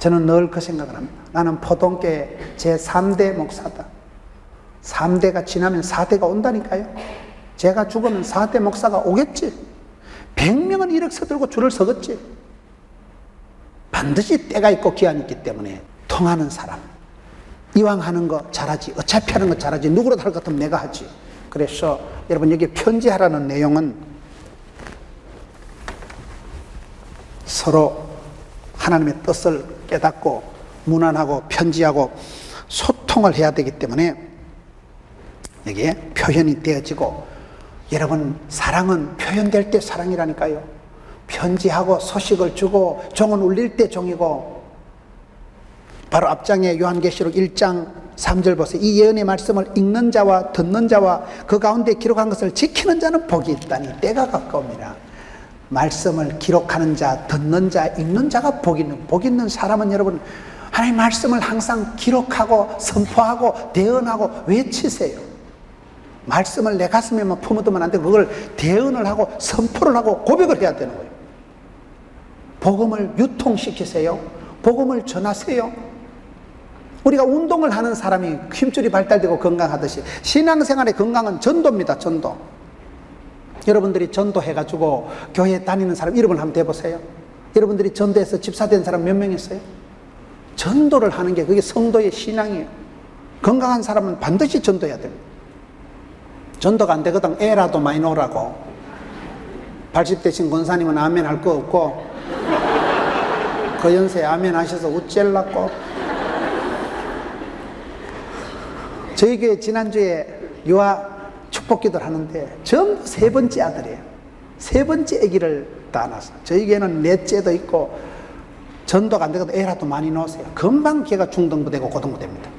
저는 늘 그 생각을 합니다. 나는 포동교회 제3대 목사다. 3대가 지나면 4대가 온다니까요. 제가 죽으면 4대 목사가 오겠지. 100명은 일억서 들고 줄을 서겠지. 반드시 때가 있고 기한이 있기 때문에 통하는 사람, 이왕 하는 거 잘하지, 어차피 하는 거 잘하지, 누구라도 할 것 같으면 내가 하지. 그래서 여러분, 여기 편지하라는 내용은 서로 하나님의 뜻을 깨닫고 문안하고 편지하고 소통을 해야 되기 때문에 여기에 표현이 되어지고, 여러분, 사랑은 표현될 때 사랑이라니까요. 편지하고 소식을 주고 종은 울릴 때 종이고, 바로 앞장에 요한계시록 1장 3절 보세요. 이 예언의 말씀을 읽는 자와 듣는 자와 그 가운데 기록한 것을 지키는 자는 복이 있다니 때가 가까움이라. 말씀을 기록하는 자, 듣는 자, 읽는 자가 복 있는 사람은 여러분, 하나님의 말씀을 항상 기록하고 선포하고 대언하고 외치세요. 말씀을 내 가슴에만 품어두면 안 되고 그걸 대언을 하고 선포를 하고 고백을 해야 되는 거예요. 복음을 유통시키세요. 복음을 전하세요. 우리가 운동을 하는 사람이 힘줄이 발달되고 건강하듯이 신앙생활의 건강은 전도입니다. 전도. 여러분들이 전도해가지고 교회 다니는 사람 이름을 한번 대보세요. 여러분들이 전도해서 집사된 사람 몇 명 있어요? 전도를 하는 게 그게 성도의 신앙이에요. 건강한 사람은 반드시 전도해야 됩니다. 전도가 안 되거든 애라도 많이 놓으라고. 80대신 권사님은 아멘 할 거 없고, 그 연세에 아멘 하셔서 우쭐났고. 저희 교회 지난주에 유아 축복기도를 하는데 전부 세 번째 아들이에요. 세 번째 아기를 다 낳았어요. 저희 교회는 넷째도 있고, 전도가 안 되거든 애라도 많이 놓으세요. 금방 걔가 중등부되고 고등부됩니다.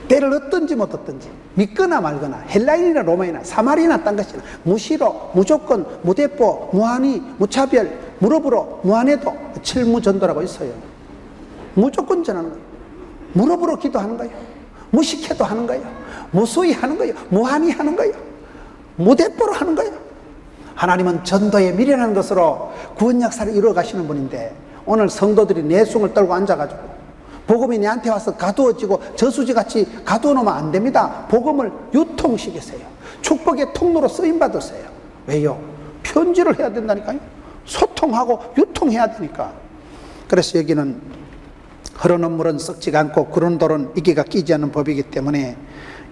때를 얻든지 못 얻든지, 믿거나 말거나, 헬라인이나 로마이나 사마리나 딴 것이나 무시로, 무조건, 무대포, 무한히, 무차별, 무릎으로, 무한해도 칠무전도라고 있어요. 무조건 전하는 거예요. 무릎으로 기도하는 거예요. 무식해도 하는 거예요. 무수히 하는 거예요. 무한히 하는 거예요. 무대포로 하는 거예요. 하나님은 전도에 미련한 것으로 구원 역사를 이루어 가시는 분인데, 오늘 성도들이 내숭을 떨고 앉아가지고 복음이 내한테 와서 가두어지고 저수지같이 가두어 놓으면 안 됩니다. 복음을 유통시키세요. 축복의 통로로 쓰임받으세요. 왜요? 편지를 해야 된다니까요. 소통하고 유통해야 되니까. 그래서 여기는 흐르는 물은 썩지가 않고 구른 돌은 이끼가 끼지 않는 법이기 때문에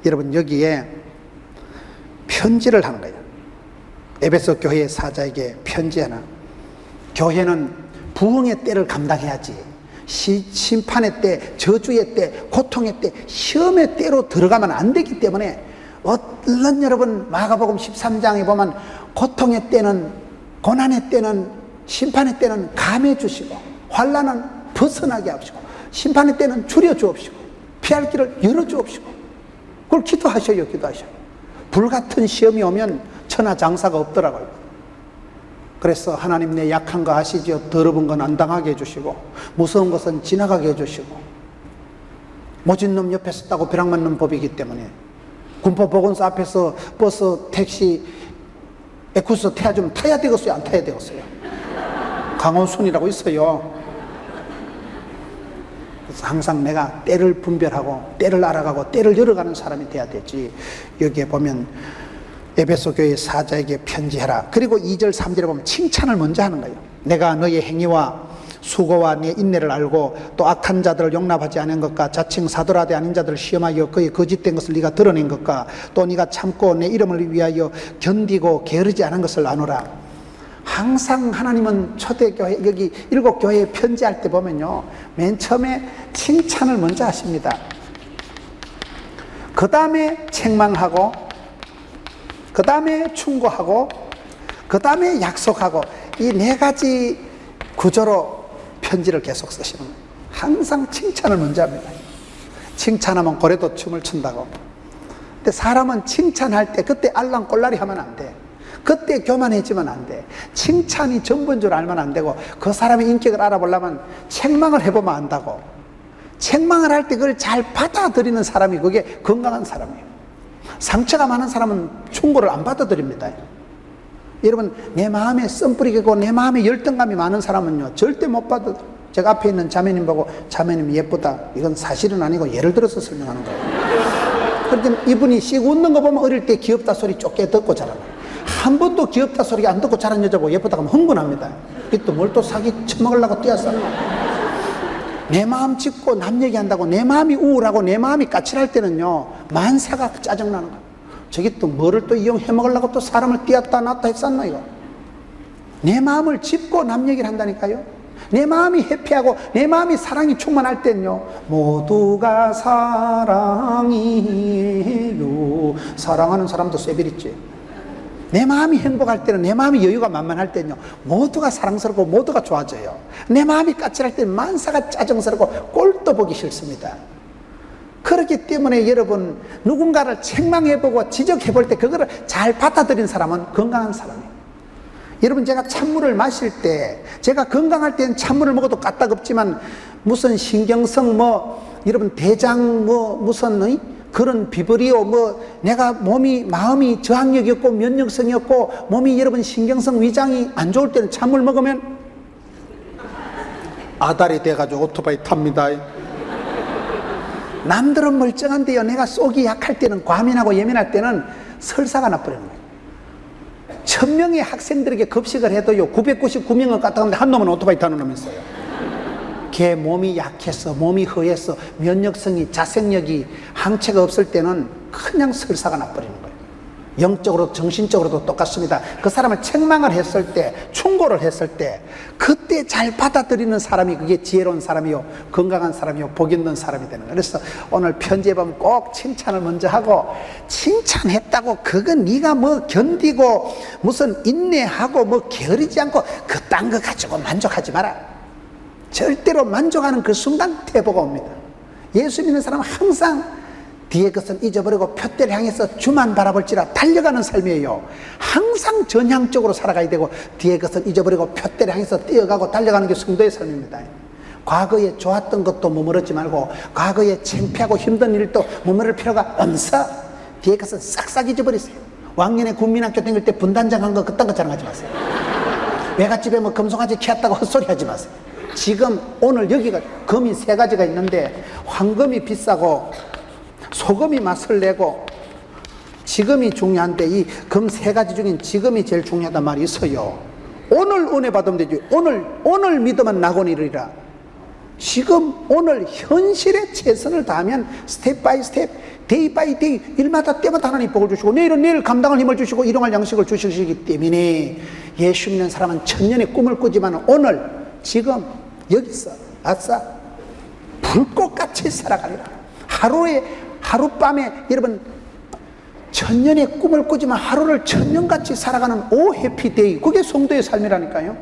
여러분, 여기에 편지를 하는 거예요. 에베소 교회의 사자에게 편지 하나. 교회는 부흥의 때를 감당해야지, 심판의 때, 저주의 때, 고통의 때, 시험의 때로 들어가면 안 되기 때문에, 얼른 여러분 마가복음 13장에 보면 고통의 때는, 고난의 때는, 심판의 때는 감해 주시고, 환난은 벗어나게 하시고, 심판의 때는 줄여 주옵시고, 피할 길을 열어 주옵시고, 그걸 기도하셔요. 기도하셔요. 불같은 시험이 오면 천하장사가 없더라고요. 그래서 하나님, 내 약한 거 아시지요? 더러운 건 안 당하게 해주시고, 무서운 것은 지나가게 해주시고, 모진 놈 옆에 섰다고 벼락 맞는 법이기 때문에, 군포보건소 앞에서 버스, 택시, 에쿠스 태워주면 타야 되겠어요? 안 타야 되겠어요? 강원순이라고 있어요. 그래서 항상 내가 때를 분별하고 때를 알아가고 때를 열어가는 사람이 돼야 되지. 여기에 보면 에베소 교회 사자에게 편지해라. 그리고 2절 3절에 보면 칭찬을 먼저 하는 거예요. 내가 너의 행위와 수고와 네 인내를 알고 또 악한 자들을 용납하지 않은 것과 자칭 사도라되 아닌 자들을 시험하여 그의 거짓된 것을 네가 드러낸 것과 또 네가 참고 내 이름을 위하여 견디고 게으르지 않은 것을 아노라. 항상 하나님은 초대교회, 여기 7교회에 편지할 때 보면요, 맨 처음에 칭찬을 먼저 하십니다. 그 다음에 책망하고, 그 다음에 충고하고, 그 다음에 약속하고, 이 4가지 구조로 편지를 계속 쓰시는 거예요. 항상 칭찬을 먼저 합니다. 칭찬하면 고래도 춤을 춘다고. 근데 사람은 칭찬할 때 그때 알랑꼴라리 하면 안 돼. 그때 교만해지면 안 돼. 칭찬이 전부인 줄 알면 안 되고, 그 사람의 인격을 알아보려면 책망을 해보면 안다고. 책망을 할 때 그걸 잘 받아들이는 사람이 그게 건강한 사람이에요. 상처가 많은 사람은 충고를 안 받아들입니다. 여러분, 내 마음에 썸뿌리고 내 마음에 열등감이 많은 사람은요, 절대 못 받아들여요. 제가 앞에 있는 자매님 보고 자매님 예쁘다. 이건 사실은 아니고 예를 들어서 설명하는 거예요. 그런데 이분이 씩 웃는 거 보면 어릴 때 귀엽다 소리 쫓게 듣고 자라나. 한 번도 귀엽다 소리 안 듣고 자란 여자 보고 예쁘다 하면 흥분합니다. 이 또 뭘 또 사기 쳐먹으려고 뛰어쌌나. 내 마음 짚고 남 얘기한다고 내 마음이 우울하고 내 마음이 까칠할 때는요, 만사가 짜증나는 거야. 저기 또 뭐를 또 이용해 먹으려고 또 사람을 띄었다 놨다 했었나 이거. 내 마음을 짚고 남 얘기를 한다니까요. 내 마음이 해피하고 내 마음이 사랑이 충만할 땐요, 모두가 사랑이에요. 사랑하는 사람도 쇠비리지. 내 마음이 행복할 때는, 내 마음이 여유가 만만할 때는요, 모두가 사랑스럽고 모두가 좋아져요. 내 마음이 까칠할 때는 만사가 짜증스럽고 꼴도 보기 싫습니다. 그렇기 때문에 여러분, 누군가를 책망해보고 지적해볼 때 그거를 잘 받아들인 사람은 건강한 사람이에요. 여러분, 제가 찬물을 마실 때, 제가 건강할 때는 찬물을 먹어도 까딱없지만 무슨 신경성 여러분 대장 무슨 그런 비브리오 내가 마음이 저항력이 없고 면역성이 없고 몸이 여러분 신경성 위장이 안 좋을 때는 찬물 먹으면 아다리 돼가지고 오토바이 탑니다. 남들은 멀쩡한데요, 내가 속이 약할 때는, 과민하고 예민할 때는 설사가 나버리는 거예요. 1000명의 학생들에게 급식을 해도요, 999명을 까딱하는데 한 놈은 오토바이 타는 놈이 있어요. 걔 몸이 약해서, 몸이 허해서, 면역성이, 자생력이, 항체가 없을 때는 그냥 설사가 나버리는 거예요. 영적으로도 정신적으로도 똑같습니다. 그 사람을 책망을 했을 때, 충고를 했을 때, 그때 잘 받아들이는 사람이 그게 지혜로운 사람이요, 건강한 사람이요, 복 있는 사람이 되는 거예요. 그래서 오늘 편지에 보면 꼭 칭찬을 먼저 하고, 칭찬했다고 그건 네가 견디고 무슨 인내하고 게으르지 않고 그딴 거 가지고 만족하지 마라. 절대로 만족하는 그 순간 태보가 옵니다. 예수 믿는 사람은 항상 뒤에 것은 잊어버리고 표대를 향해서 주만 바라볼지라 달려가는 삶이에요. 항상 전향적으로 살아가야 되고 뒤에 것은 잊어버리고 표대를 향해서 뛰어가고 달려가는 게 성도의 삶입니다. 과거에 좋았던 것도 머무르지 말고 과거에 창피하고 힘든 일도 머무를 필요가 없어. 뒤에 것은 싹싹 잊어버리세요. 왕년에 국민학교 다닐 때 분단장 한 거 그딴 거 자랑하지 마세요. 외갓집에 금송아지 키웠다고 헛소리 하지 마세요. 지금 오늘 여기가 금이 3가지가 있는데 황금이 비싸고 소금이 맛을 내고 지금이 중요한데 이 금 3가지 중엔 지금이 제일 중요하단 말이 있어요. 오늘 은혜 받으면 되지. 오늘 믿으면 낙원 이르리라. 지금 오늘 현실에 최선을 다하면 스텝 바이 스텝, 데이 바이 데이, 일마다 때마다 하나님 복을 주시고 내일은 내일 감당할 힘을 주시고 일용할 양식을 주시기 때문에 예수 믿는 사람은 천년의 꿈을 꾸지만 오늘 지금 여기서 아싸 불꽃같이 살아가리라. 하룻밤에 여러분 천년의 꿈을 꾸지만 하루를 천년같이 살아가는 오 해피데이, 그게 성도의 삶이라니까요.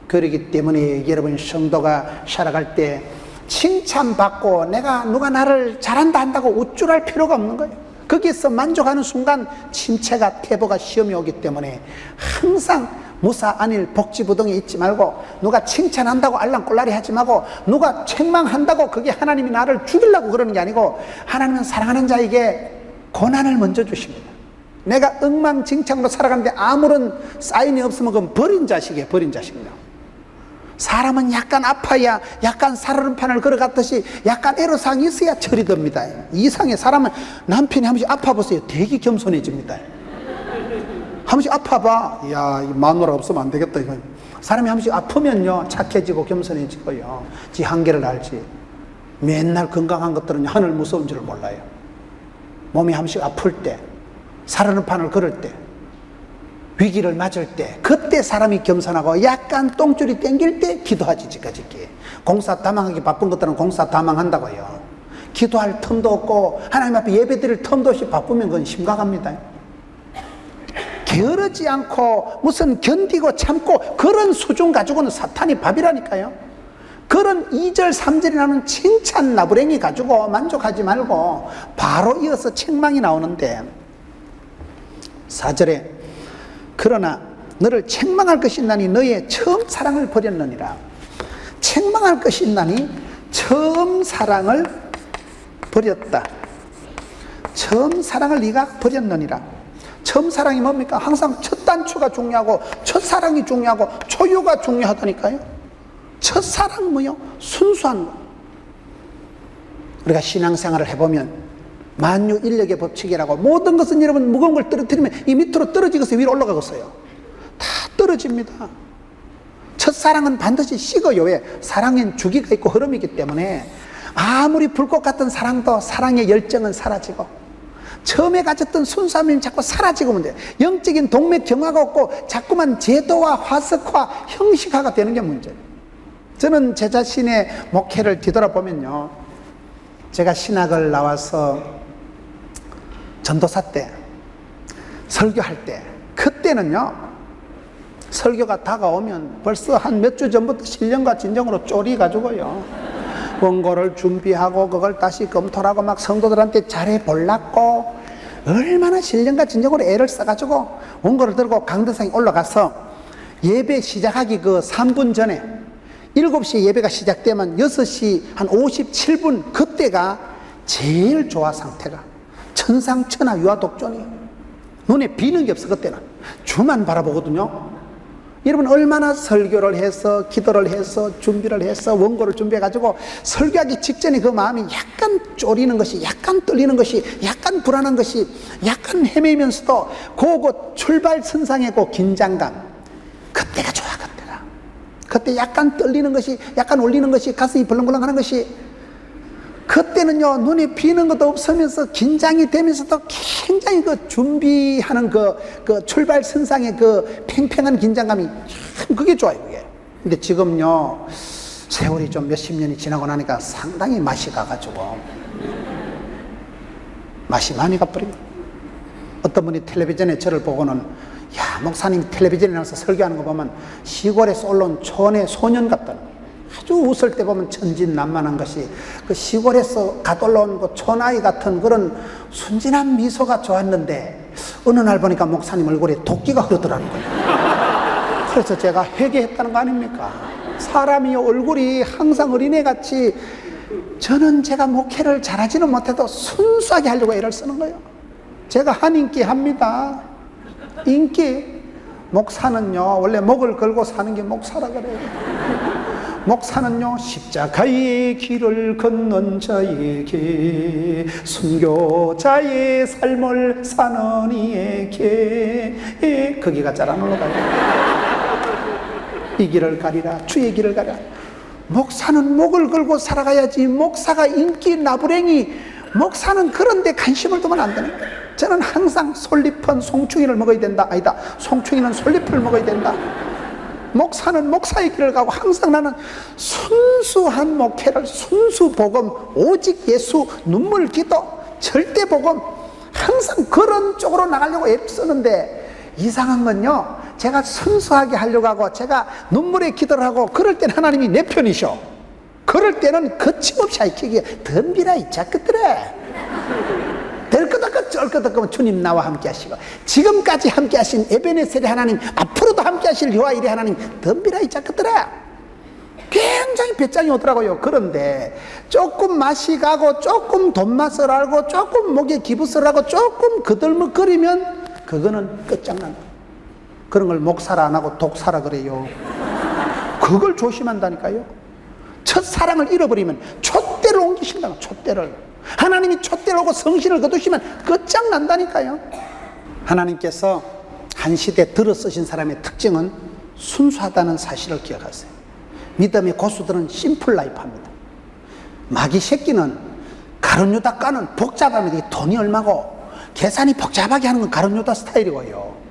그렇기 때문에 여러분 성도가 살아갈 때 칭찬받고 누가 나를 잘한다 한다고 우쭐할 필요가 없는 거예요. 거기에서 만족하는 순간 침체가 태보가 시험이 오기 때문에 항상 무사 안일 복지부동에 있지 말고 누가 칭찬한다고 알랑꼴라리 하지 말고 누가 책망한다고 그게 하나님이 나를 죽이려고 그러는 게 아니고 하나님은 사랑하는 자에게 고난을 먼저 주십니다. 내가 엉망진창으로 살아가는데 아무런 사인이 없으면 그건 버린 자식이에요. 버린 자식이에요. 사람은 약간 아파야 약간 살얼음판을 걸어갔듯이 약간 애로사항이 있어야 철이 듭니다. 이상해. 사람은 남편이 한 번씩 아파보세요. 되게 겸손해집니다. 한 번씩 아파봐. 야, 마누라 없으면 안 되겠다. 이거. 사람이 한 번씩 아프면요 착해지고 겸손해지고요, 지 한계를 알지. 맨날 건강한 것들은 하늘 무서운 줄을 몰라요. 몸이 한 번씩 아플 때, 살얼음판을 걸을 때, 위기를 맞을 때, 그때 사람이 겸손하고 약간 똥줄이 땡길 때 기도하지. 지까지기 공사 다망하기 바쁜 것들은 공사 다망한다고요. 기도할 틈도 없고 하나님 앞에 예배드릴 틈도 없이 바쁘면 그건 심각합니다. 게으르지 않고 무슨 견디고 참고 그런 수준 가지고는 사탄이 밥이라니까요. 그런 2절 3절이 나오는 칭찬 나부랭이 가지고 만족하지 말고 바로 이어서 책망이 나오는데 4절에 그러나 너를 책망할 것이 있나니 너의 처음 사랑을 버렸느니라. 책망할 것이 있나니 처음 사랑을 버렸다. 처음 사랑을 네가 버렸느니라. 처음 사랑이 뭡니까? 항상 첫 단추가 중요하고 첫 사랑이 중요하고 초유가 중요하다니까요. 첫사랑은 뭐요? 순수한 거. 우리가 신앙생활을 해보면 만유인력의 법칙이라고 모든 것은 여러분 무거운 걸 떨어뜨리면 이 밑으로 떨어지고서 위로 올라가겠어요. 다 떨어집니다. 첫사랑은 반드시 식어요. 왜? 사랑엔 주기가 있고 흐름이 있기 때문에 아무리 불꽃 같은 사랑도 사랑의 열정은 사라지고 처음에 가졌던 순수함이 자꾸 사라지고 문제예요. 영적인 동맥 경화가 없고 자꾸만 제도와 화석화, 형식화가 되는 게 문제예요. 저는 제 자신의 목회를 뒤돌아보면요, 제가 신학을 나와서 전도사 때, 설교할 때, 그때는요 설교가 다가오면 벌써 한 몇 주 전부터 신령과 진정으로 쪼리가지고요 원고를 준비하고 그걸 다시 검토를 하고 막 성도들한테 잘해보려고 얼마나 신령과 진정으로 애를 써가지고 원고를 들고 강대상에 올라가서 예배 시작하기 그 3분 전에 7시에 예배가 시작되면 6시 한 57분 그때가 제일 좋아. 상태가 천상천하 유아독존이 눈에 비는 게 없어. 그때는 주만 바라보거든요. 여러분 얼마나 설교를 해서 기도를 해서 준비를 해서 원고를 준비해가지고 설교하기 직전에 그 마음이 약간 쫄리는 것이, 약간 떨리는 것이, 약간 불안한 것이, 약간 헤매면서도 그곳 출발선상의 그 긴장감, 그때가 좋아. 그때 약간 떨리는 것이, 약간 올리는 것이, 가슴이 벌렁벌렁하는 것이, 그때는요 눈에 비는 것도 없으면서 긴장이 되면서도 굉장히 그 준비하는 그 출발선상의 그 팽팽한 긴장감이 참 그게 좋아요. 그게. 근데 지금요 세월이 좀 몇십 년이 지나고 나니까 상당히 맛이 가가지고 맛이 많이 가버립니다. 어떤 분이 텔레비전에 저를 보고는, 야, 목사님 텔레비전에 나와서 설교하는 거 보면 시골에서 올라온 촌의 소년 같다는, 아주 웃을 때 보면 천진난만한 것이 그 시골에서 갓 올라온 그 촌아이 같은 그런 순진한 미소가 좋았는데 어느 날 보니까 목사님 얼굴에 도끼가 흐르더라는 거예요. 그래서 제가 회개했다는 거 아닙니까? 사람이 얼굴이 항상 어린애같이, 저는 제가 목회를 잘하지는 못해도 순수하게 하려고 애를 쓰는 거예요. 제가 한 인기 합니다. 인기. 목사는요 원래 목을 걸고 사는 게 목사라 그래요. 목사는요 십자가의 길을 걷는 자에게, 순교자의 삶을 사는 이에게, 거기가 잘 안 올라가요. 이 길을 가리라, 주의 길을 가리라. 목사는 목을 걸고 살아가야지. 목사가 인기 나부랭이, 목사는 그런 데 관심을 두면 안 되는 거예요. 저는 항상 솔잎은 송충이를 먹어야 된다. 아니다, 송충이는 솔잎을 먹어야 된다. 목사는 목사의 길을 가고, 항상 나는 순수한 목회를, 순수 복음, 오직 예수, 눈물 기도, 절대 복음, 항상 그런 쪽으로 나가려고 애쓰는데, 이상한 건요 제가 순수하게 하려고 하고 제가 눈물에 기도를 하고 그럴 때는 하나님이 내 편이셔. 그럴 때는 거침없이 하이키기에 덤비라 이 자식들아. 될 것 없고 쩔 것 없고 주님 나와 함께 하시고, 지금까지 함께 하신 에베네셀의 하나님, 앞으로도 함께 하실 여호와 이레 하나님, 덤비라 이 자식들아. 굉장히 배짱이 오더라고요. 그런데 조금 맛이 가고, 조금 돈맛을 알고, 조금 목에 기부스를 하고, 조금 그들먹거리면 그거는 끝장난다. 그런 걸 목사라 안 하고 독사라 그래요. 그걸 조심한다니까요. 첫사랑을 잃어버리면 촛대를 옮기신다고. 촛대를. 하나님이 촛대를 오고 성신을 거두시면 끝장난다니까요. 하나님께서 한 시대 들어 쓰신 사람의 특징은 순수하다는 사실을 기억하세요. 믿음의 고수들은 심플 라이프 합니다. 마귀 새끼는 가룟유다 까는 복잡합니다. 돈이 얼마고 계산이 복잡하게 하는 건 가룟유다 스타일이고요.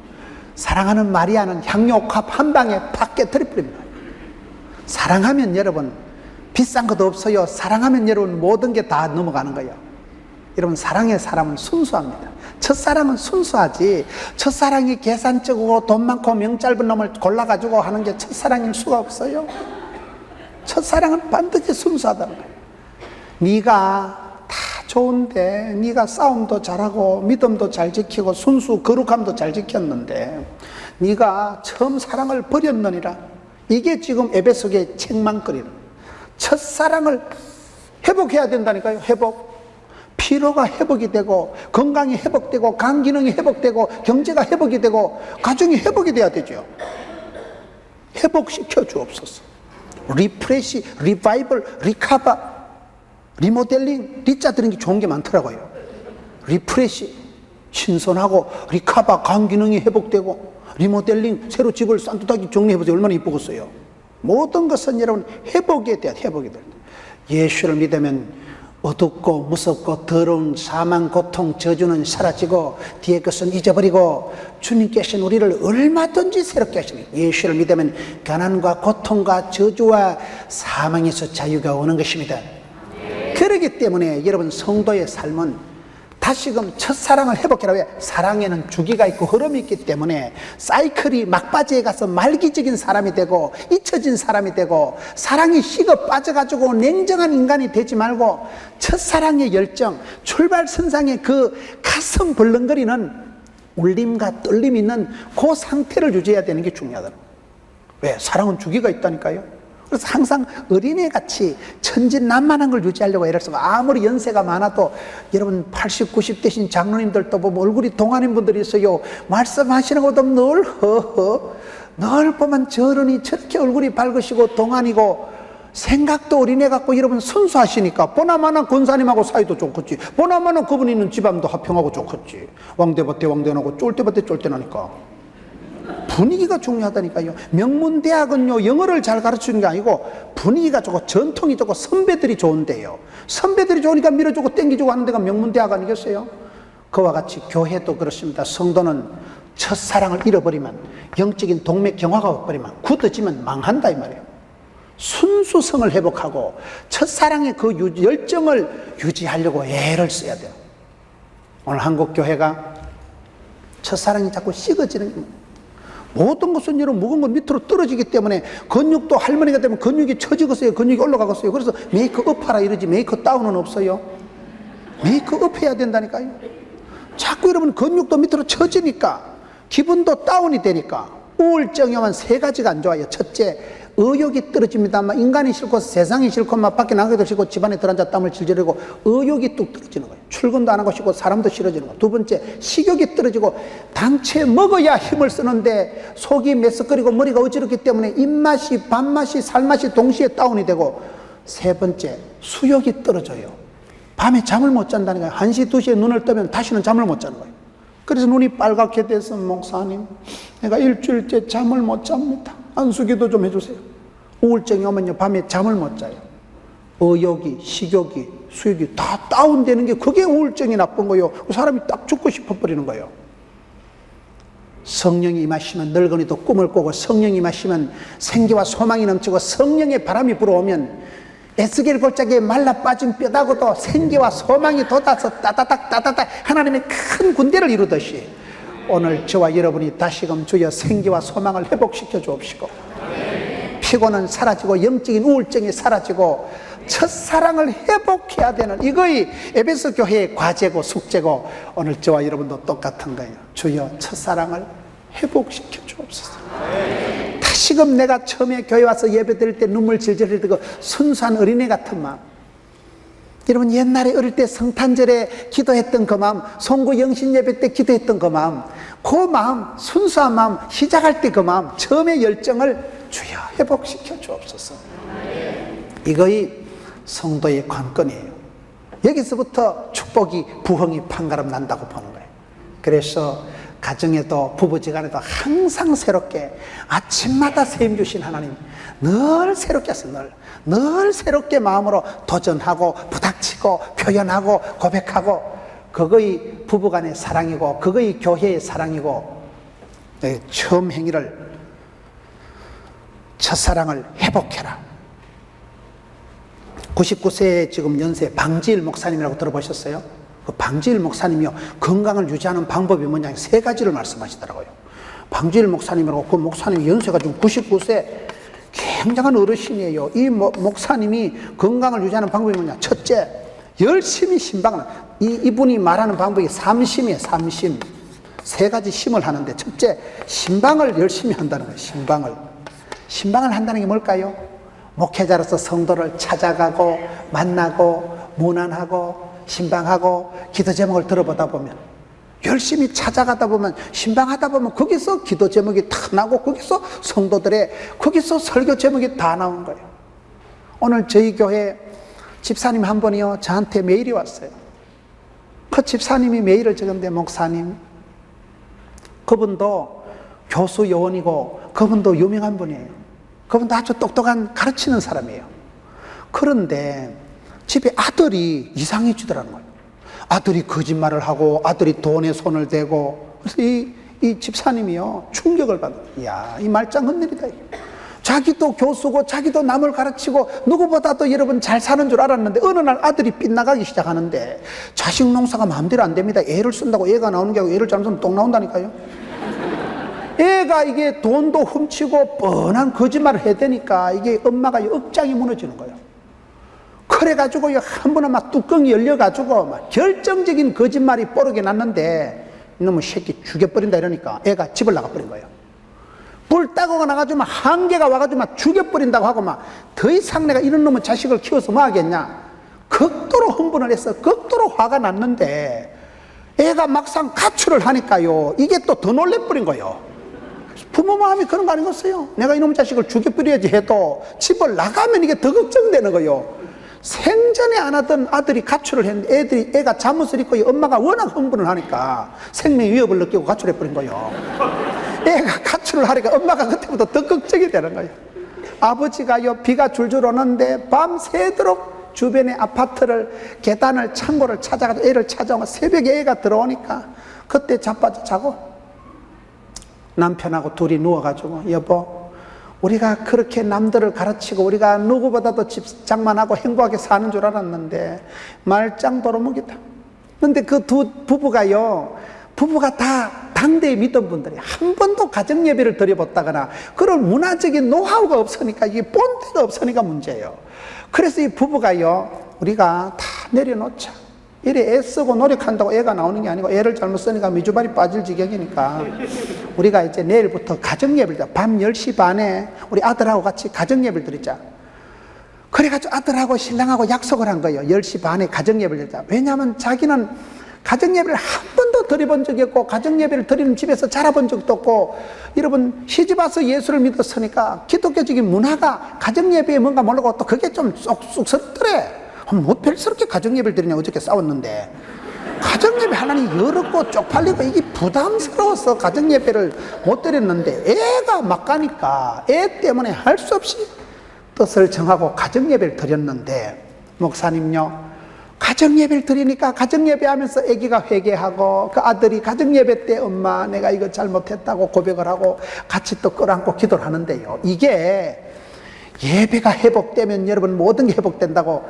사랑하는 마리아는 향료옥합 한 방에 팍 깨뜨려버립니다. 사랑하면 여러분 비싼 것도 없어요. 사랑하면 여러분 모든 게 다 넘어가는 거예요. 여러분 사랑의 사람은 순수합니다. 첫사랑은 순수하지, 첫사랑이 계산적이고 돈 많고 명 짧은 놈을 골라가지고 하는 게 첫사랑일 수가 없어요. 첫사랑은 반드시 순수하다는 거예요. 네가 다 좋은데, 네가 싸움도 잘하고 믿음도 잘 지키고 순수 거룩함도 잘 지켰는데 네가 처음 사랑을 버렸느니라. 이게 지금 에베소의 책망거리는, 첫사랑을 회복해야 된다니까요. 회복. 피로가 회복이 되고, 건강이 회복되고, 간 기능이 회복되고, 경제가 회복이 되고, 가정이 회복이 돼야 되죠. 회복시켜 주옵소서. 리프레시, 리바이벌, 리카바, 리모델링, 리자 들은 게 좋은 게 많더라고요. 리프레시, 신선하고, 리카바, 간 기능이 회복되고, 리모델링, 새로 집을 산뜻하게 정리해보세요. 얼마나 이쁘겠어요. 모든 것은 여러분 회복에 대한 회복이 됩니다. 예수를 믿으면 어둡고 무섭고 더러운 사망, 고통, 저주는 사라지고 뒤에 것은 잊어버리고 주님께서는 우리를 얼마든지 새롭게 하시는 거예요. 예수를 믿으면 가난과 고통과 저주와 사망에서 자유가 오는 것입니다. 그렇기 때문에 여러분 성도의 삶은 다시금 첫사랑을 회복해라. 왜? 사랑에는 주기가 있고 흐름이 있기 때문에 사이클이 막바지에 가서 말기적인 사람이 되고 잊혀진 사람이 되고 사랑이 식어 빠져가지고 냉정한 인간이 되지 말고 첫사랑의 열정, 출발선상의 그 가슴 벌렁거리는 울림과 떨림이 있는 그 상태를 유지해야 되는 게 중요하다. 왜? 사랑은 주기가 있다니까요. 그래서 항상 어린애같이 천진난만한 걸 유지하려고 애를 쓰고, 아무리 연세가 많아도 여러분 80, 90대신 장로님들도 보면 얼굴이 동안인 분들이 있어요. 말씀하시는 것도 늘 허허, 늘 보면 저러니 저렇게 얼굴이 밝으시고 동안이고 생각도 어린애 같고 여러분 순수하시니까 보나마나 권사님하고 사이도 좋겠지. 보나마나 그분 있는 집안도 화평하고 좋겠지. 왕대밭대 왕대나고 쫄대밭대 쫄대나니까. 분위기가 중요하다니까요. 명문대학은요 영어를 잘 가르치는 게 아니고 분위기가 좋고 전통이 좋고 선배들이 좋은데요, 선배들이 좋으니까 밀어주고 땡겨주고 하는 데가 명문대학 아니겠어요? 그와 같이 교회도 그렇습니다. 성도는 첫사랑을 잃어버리면, 영적인 동맥 경화가 와버리면, 굳어지면 망한다 이 말이에요. 순수성을 회복하고 첫사랑의 그 열정을 유지하려고 애를 써야 돼요. 오늘 한국 교회가 첫사랑이 자꾸 식어지는 겁니다. 모든 것은 여러분 묵은 건 밑으로 떨어지기 때문에 근육도 할머니가 되면 근육이 처지겠어요? 근육이 올라가겠어요? 그래서 메이크업 하라 이러지 메이크업 다운은 없어요. 메이크업 해야 된다니까요. 자꾸 여러분 근육도 밑으로 처지니까 기분도 다운이 되니까 우울증이 오면 세 가지가 안 좋아요. 첫째, 의욕이 떨어집니다. 인간이 싫고 세상이 싫고 막 밖에 나가기도 싫고 집안에 들어앉아 땀을 질질 흘리고 의욕이 뚝 떨어지는 거예요. 출근도 안 하고 싶고 사람도 싫어지는 거예요. 두 번째, 식욕이 떨어지고 당최 먹어야 힘을 쓰는데 속이 메스꺼리고 머리가 어지럽기 때문에 입맛이 밥맛이 살맛이 동시에 다운이 되고, 세 번째, 수욕이 떨어져요. 밤에 잠을 못 잔다는 거예요. 1시, 2시에 눈을 뜨면 다시는 잠을 못 자는 거예요. 그래서 눈이 빨갛게 돼서 목사님 내가 일주일째 잠을 못 잡니다. 안수기도 좀 해주세요. 우울증이 오면요 밤에 잠을 못 자요. 의욕이, 식욕이, 수욕이 다 다운되는 게 그게 우울증이 나쁜 거예요. 사람이 딱 죽고 싶어 버리는 거예요. 성령이 임하시면 늙은이도 꿈을 꾸고, 성령이 임하시면 생기와 소망이 넘치고, 성령의 바람이 불어오면 에스겔 골짜기에 말라 빠진 뼈다고도 생기와 소망이 돋아서 따다닥 하나님의 큰 군대를 이루듯이 오늘 저와 여러분이 다시금 주여 생기와 소망을 회복시켜 주옵시고, 피곤은 사라지고 영적인 우울증이 사라지고 첫사랑을 회복해야 되는 이거이 에베소 교회의 과제고 숙제고, 오늘 저와 여러분도 똑같은 거예요. 주여 첫사랑을 회복시켜 주옵소서. 다시금 내가 처음에 교회 와서 예배 드릴 때 눈물 질질 흘리고 순수한 어린애 같은 마음, 여러분 옛날에 어릴 때 성탄절에 기도했던 그 마음, 송구 영신 예배 때 기도했던 그 마음, 순수한 마음, 시작할 때 그 마음, 처음의 열정을 주여 회복시켜 주옵소서. 이거이 성도의 관건이에요. 여기서부터 축복이, 부흥이 판가름 난다고 보는 거예요. 그래서 가정에도 부부지간에도 항상 새롭게 아침마다 세임 주신 하나님 늘 새롭게 하세요. 늘 새롭게 마음으로 도전하고 부닥치고 표현하고 고백하고, 그거의 부부간의 사랑이고 그거의 교회의 사랑이고, 처음 행위를 첫사랑을 회복해라. 99세 지금 연세 방지일 목사님이라고 들어보셨어요? 그 방지일 목사님이요 건강을 유지하는 방법이 뭐냐, 세 가지를 말씀하시더라고요. 방지일 목사님이라고, 그 목사님 연세가 지금 99세 굉장한 어르신이에요. 이 목사님이 건강을 유지하는 방법이 뭐냐, 첫째, 열심히 신방을, 이분이 말하는 방법이 삼심이에요. 삼심, 세 가지 심을 하는데, 첫째, 신방을 열심히 한다는 거예요. 신방을 한다는 게 뭘까요? 목회자로서 성도를 찾아가고 만나고 문안하고 신방하고 기도 제목을 들어보다 보면, 열심히 찾아가다 보면, 신방하다 보면 거기서 기도 제목이 다 나오고 거기서 성도들의, 거기서 설교 제목이 다 나온 거예요. 오늘 저희 교회 집사님 한 분이요, 저한테 메일이 왔어요. 그 집사님이 메일을 적은데, 목사님, 그분도 교수 요원이고 그분도 유명한 분이에요. 그분도 아주 똑똑한 가르치는 사람이에요. 그런데 집에 아들이 이상해지더라는 거예요. 아들이 거짓말을 하고 아들이 돈에 손을 대고. 그래서 이 집사님이요, 충격을 받아요. 이야, 이 말짱 흔들리다. 자기도 교수고 자기도 남을 가르치고 누구보다도 여러분 잘 사는 줄 알았는데, 어느 날 아들이 빗나가기 시작하는데, 자식 농사가 마음대로 안 됩니다. 애를 쓴다고 애가 나오는 게 아니고 애를 잘못하면 똥 나온다니까요. 애가 이게 돈도 훔치고 뻔한 거짓말을 해대니까 이게 엄마가 억장이 무너지는 거예요. 그래가지고 한 번은 막 뚜껑이 열려가지고 막 결정적인 거짓말이 뽀르게 났는데, 이놈의 새끼 죽여버린다 이러니까 애가 집을 나가버린 거예요. 불 따고 나가지고 막 한계가 와가지고 막 죽여버린다고 하고, 막 더 이상 내가 이런 놈의 자식을 키워서 뭐 하겠냐, 극도로 흥분을 해서 극도로 화가 났는데, 애가 막상 가출을 하니까요, 이게 또 더 놀래버린 거예요. 부모 마음이 그런 거 아니겠어요? 내가 이놈의 자식을 죽여버려야지 해도 집을 나가면 이게 더 걱정되는 거예요. 생전에 안 하던 아들이 가출을 했는데, 애가 잠옷을 입고 엄마가 워낙 흥분을 하니까 생명 위협을 느끼고 가출해버린 거예요. 애가 가출을 하니까 엄마가 그때부터 더 걱정이 되는 거예요. 아버지가요, 비가 줄줄 오는데 밤새도록 주변의 아파트를, 계단을, 창고를 찾아가지고 애를 찾아오고, 새벽에 애가 들어오니까 그때 자빠져 자고 남편하고 둘이 누워가지고, 여보, 우리가 그렇게 남들을 가르치고 우리가 누구보다도 집장만하고 행복하게 사는 줄 알았는데 말짱 도루묵이다. 근데 그 두 부부가 다 당대에 믿던 분들이 한 번도 가정예배를 드려봤다거나 그런 문화적인 노하우가 없으니까, 이게 본때가 없으니까 문제예요. 그래서 이 부부가요, 우리가 다 내려놓자, 이래 애쓰고 노력한다고 애가 나오는 게 아니고, 애를 잘못 쓰니까 미주발이 빠질 지경이니까 우리가 이제 내일부터 가정예배를 드리자. 밤 10시 반에 우리 아들하고 같이 가정예배를 드리자. 그래가지고 아들하고 신랑하고 약속을 한 거예요. 10시 반에 가정예배를 드리자. 왜냐하면 자기는 가정예배를 한 번도 드려본 적이 없고, 가정예배를 드리는 집에서 자라본 적도 없고, 여러분 시집 와서 예수를 믿었으니까 기독교적인 문화가 가정예배에 뭔가 모르고, 또 그게 좀 쑥스럽더래. 뭐 별스럽게 가정예배를 드리냐, 어저께 싸웠는데. 가정예배 하나님 열었고 쪽팔리고 이게 부담스러워서 가정예배를 못 드렸는데, 애가 막 가니까 애 때문에 할 수 없이 뜻을 정하고 가정예배를 드렸는데, 목사님요, 가정예배를 드리니까 가정예배 하면서 아기가 회개하고, 그 아들이 가정예배 때 엄마 내가 이거 잘못했다고 고백을 하고 같이 또 끌어안고 기도를 하는데요, 이게 예배가 회복되면 여러분 모든 게 회복된다고,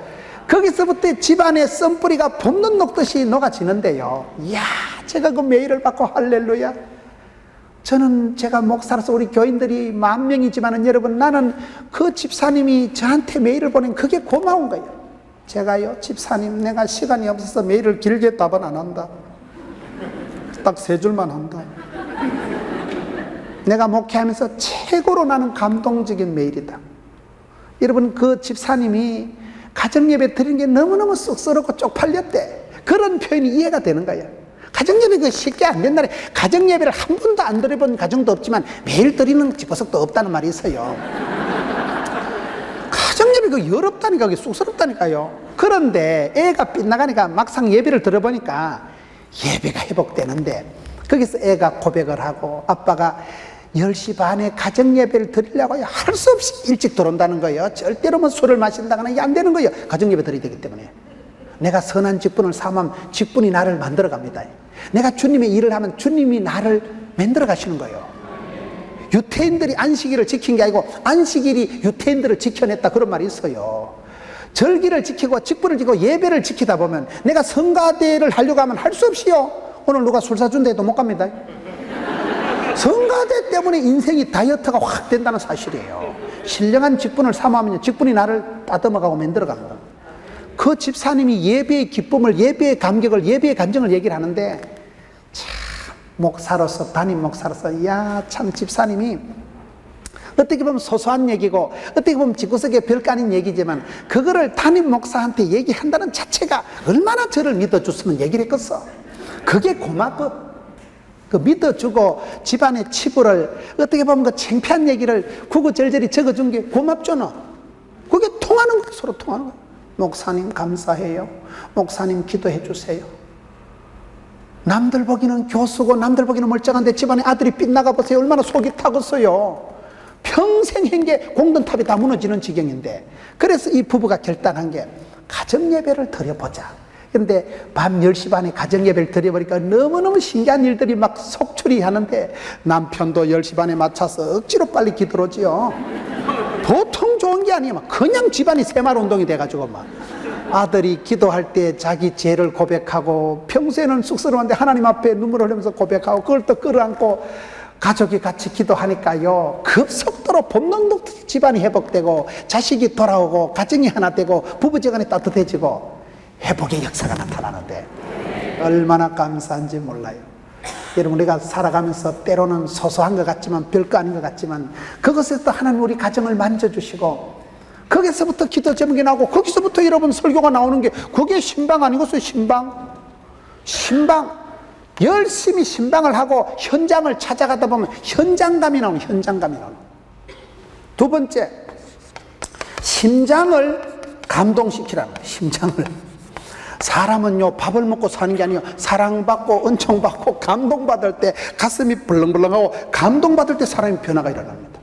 거기서부터 집안의 썬뿌리가 봄눈 녹듯이 녹아지는데요. 이야, 제가 그 메일을 받고 할렐루야. 저는 제가 목사로서 우리 교인들이 10,000명이지만은 여러분, 나는 그 집사님이 저한테 메일을 보낸 그게 고마운 거예요. 제가요, 집사님 내가 시간이 없어서 메일을 길게 답은 안 한다. 딱 3줄만 한다. 내가 목회하면서 최고로 나는 감동적인 메일이다. 여러분, 그 집사님이 가정예배 드리는 게 너무너무 쑥스럽고 쪽팔렸대. 그런 표현이 이해가 되는 거예요. 가정예배 그 쉽게 안 된다네. 가정예배를 한 번도 안 드려본 가정도 없지만 매일 드리는 집구석도 없다는 말이 있어요. 가정예배 그 어렵다니까, 그게 쑥스럽다니까요. 그런데 애가 빗나가니까 막상 예배를 들어보니까 예배가 회복되는데, 거기서 애가 고백을 하고, 아빠가 10시 반에 가정예배를 드리려고 할 수 없이 일찍 들어온다는 거예요. 절대로 뭐 술을 마신다거나 이게 안 되는 거예요. 가정예배 드려야 되기 때문에. 내가 선한 직분을 삼으면 직분이 나를 만들어 갑니다. 내가 주님의 일을 하면 주님이 나를 만들어 가시는 거예요. 유태인들이 안식일을 지킨 게 아니고 안식일이 유태인들을 지켜냈다, 그런 말이 있어요. 절기를 지키고 직분을 지키고 예배를 지키다 보면, 내가 성가대를 하려고 하면 할 수 없이요. 오늘 누가 술 사준다 해도 못 갑니다. 성가대 때문에 인생이 다이어트가 확 된다는 사실이에요. 신령한 직분을 삼으면 직분이 나를 따듬어가고 만들어가는 거예요. 그 집사님이 예배의 기쁨을, 예배의 감격을, 예배의 감정을 얘기를 하는데, 참 목사로서, 담임 목사로서, 이야, 참 집사님이 어떻게 보면 소소한 얘기고 어떻게 보면 집구석에 별거 아닌 얘기지만, 그거를 담임 목사한테 얘기한다는 자체가 얼마나 저를 믿어줬으면 얘기를 했겠어. 그게 고맙고, 그 믿어주고 집안의 치부를, 어떻게 보면 그 창피한 얘기를 구구절절히 적어준 게 고맙죠, 너. 그게 통하는 거예요. 서로 통하는 거예요. 목사님 감사해요. 목사님 기도해 주세요. 남들 보기는 교수고 남들 보기는 멀쩡한데 집안에 아들이 빗나가 보세요. 얼마나 속이 타겠어요. 평생 한 게 공든탑이 다 무너지는 지경인데, 그래서 이 부부가 결단한 게 가정예배를 드려보자. 그런데 밤 10시 반에 가정예배를 드려보니까 너무너무 신기한 일들이 막 속출이 하는데, 남편도 10시 반에 맞춰서 억지로 빨리 기도하지요. 보통 좋은 게 아니에요. 그냥 집안이 새마을운동이 돼가지고 막 아들이 기도할 때 자기 죄를 고백하고, 평소에는 쑥스러운데 하나님 앞에 눈물을 흘리면서 고백하고, 그걸 또 끌어안고 가족이 같이 기도하니까요, 급속도로 본능 녹듯이 집안이 회복되고, 자식이 돌아오고, 가정이 하나 되고, 부부지간이 따뜻해지고 회복의 역사가 나타나는데 얼마나 감사한지 몰라요. 여러분, 우리가 살아가면서 때로는 소소한 것 같지만, 별거 아닌 것 같지만, 그것에서 하나님 우리 가정을 만져주시고, 거기서부터 기도 제목이 나오고, 거기서부터 여러분 설교가 나오는 게, 그게 신방 아니겠어요? 신방. 열심히 신방을 하고 현장을 찾아가다 보면 현장감이 나오는. 두 번째, 심장을 감동시키라는 거예요. 심장을. 사람은요, 밥을 먹고 사는 게 아니에요. 사랑받고 은총받고 감동받을 때 가슴이 벌렁벌렁하고, 감동받을 때 사람이 변화가 일어납니다.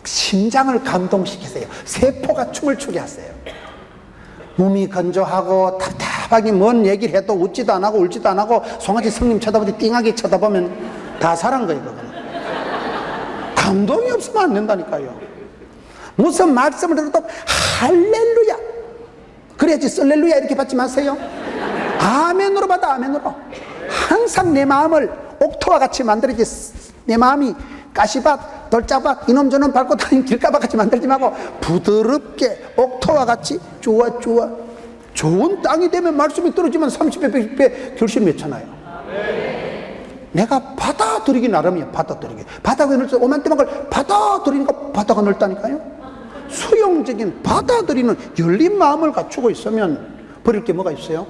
심장을 감동시키세요. 세포가 춤을 추게 하세요. 몸이 건조하고 답답하게 뭔 얘기를 해도 웃지도 안 하고 울지도 안 하고, 송아지 성님 쳐다보지 띵하게 쳐다보면 다 사란 거예요. 그거는 감동이 없으면 안 된다니까요. 무슨 말씀을 들어도 할렐루야 그래야지 썰렐루야 이렇게 받지 마세요. 아멘으로 받아. 아멘으로. 항상 내 마음을 옥토와 같이 만들어야지. 내 마음이 가시밭, 돌짝밭, 이놈 저놈 밟고 다니는 길가밭 같이 만들지 말고 부드럽게 옥토와 같이 좋아. 좋은 땅이 되면 말씀이 떨어지면 30배, 100배 결실을 맺잖아요. 내가 받아들이기 나름이에요. 바다가 넓어서 오만때만 걸 받아들이니까 바다가 넓다니까요. 수용적인 받아들이는 열린 마음을 갖추고 있으면 버릴 게 뭐가 있어요?